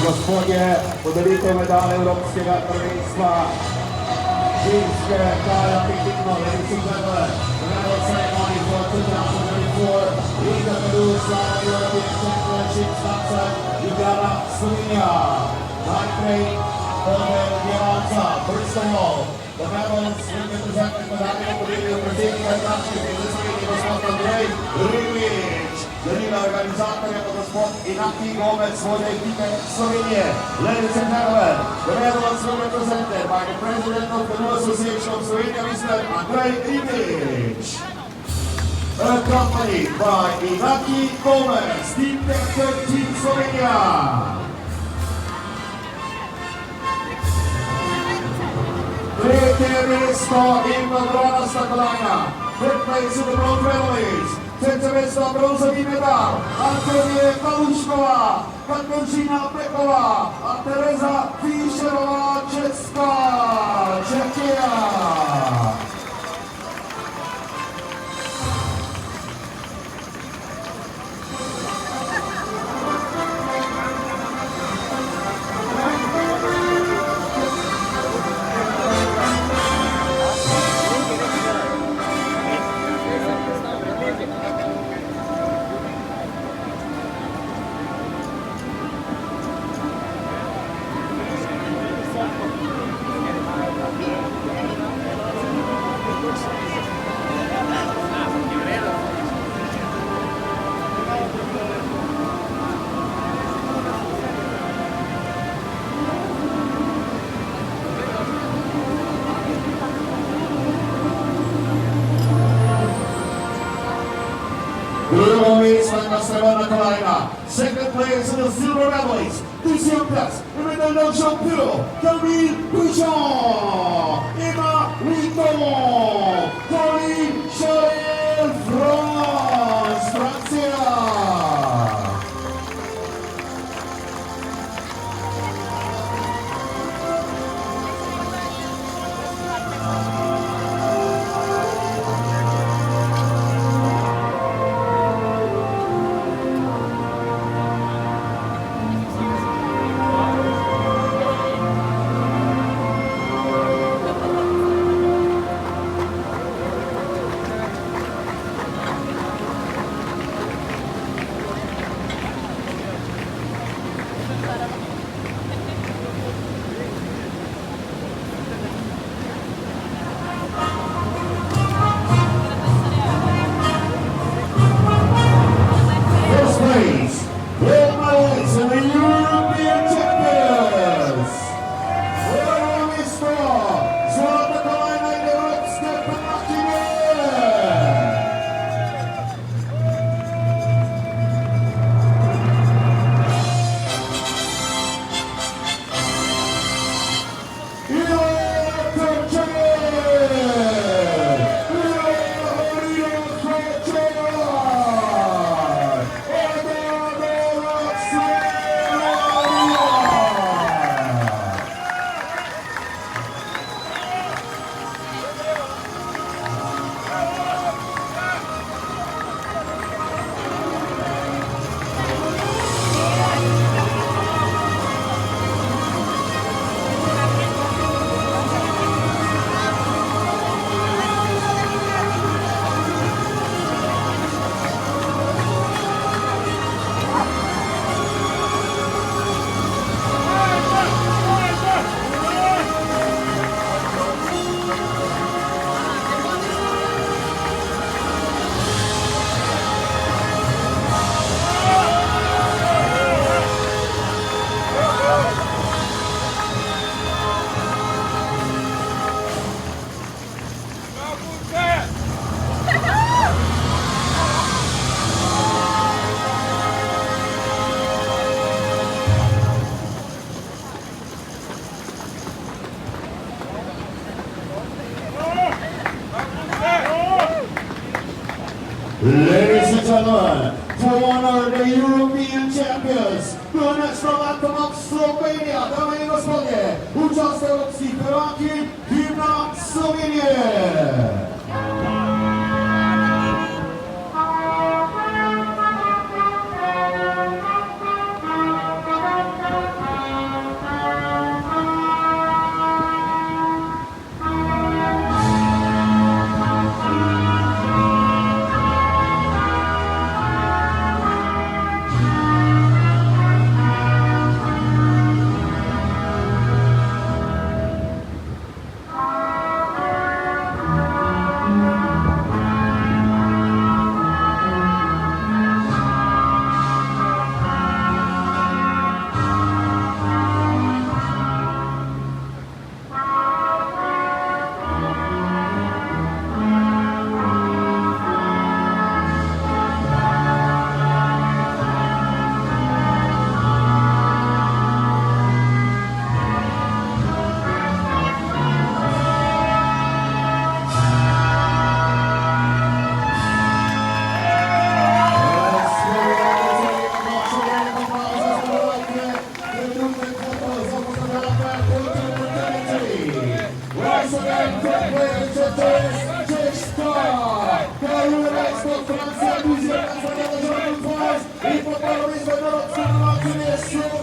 gospodje, podelitev medalje Evropskega prvenstva ženske kraja piknikno, ladies and gentlemen, the medal ceremony for 2024 in the Medusa European Championship Stanca Ljubljana, Slovenija. Najprej podelitev djevalca, first of all, the medals will be presented medalje podelijo predsednika Hrvatske zveze Slovenije, gospod Andrej Ribič. Zanima organizatorja pa gospod Inaki Gomez, vodja ekipe Slovenije. Ladies and gentlemen, the medals will be presented by the President of the New Association of Slovenia, Mr. Andrej Ribič. Accompanied by Inaki Gomez, Team Captain, Team Slovenia. Tretje mesto in bronasta kolajna. Third place in the bronze medalies. Trzecie mesto, brązowy medal. Antonija Kalušková, Katarzyna Peková a Tereza Fischerová, Česká, Czechia. Drugo miejsce na srebrna kolejna. Second place in the silver medalies. Deuxième place, le médaille d'argent pur. Camille Bouchon. Emma Witton. Pauline Charel, France, Francia. Ladies and gentlemen, to honor the European champions, the national anthem of Slovenia, dámy a gospodě, účast evropských prváky, hymna Slovenije. Francia, 12e, New Zealand, New Zealand, New Zealand, New Zealand, New Zealand, New Zealand, New Zealand,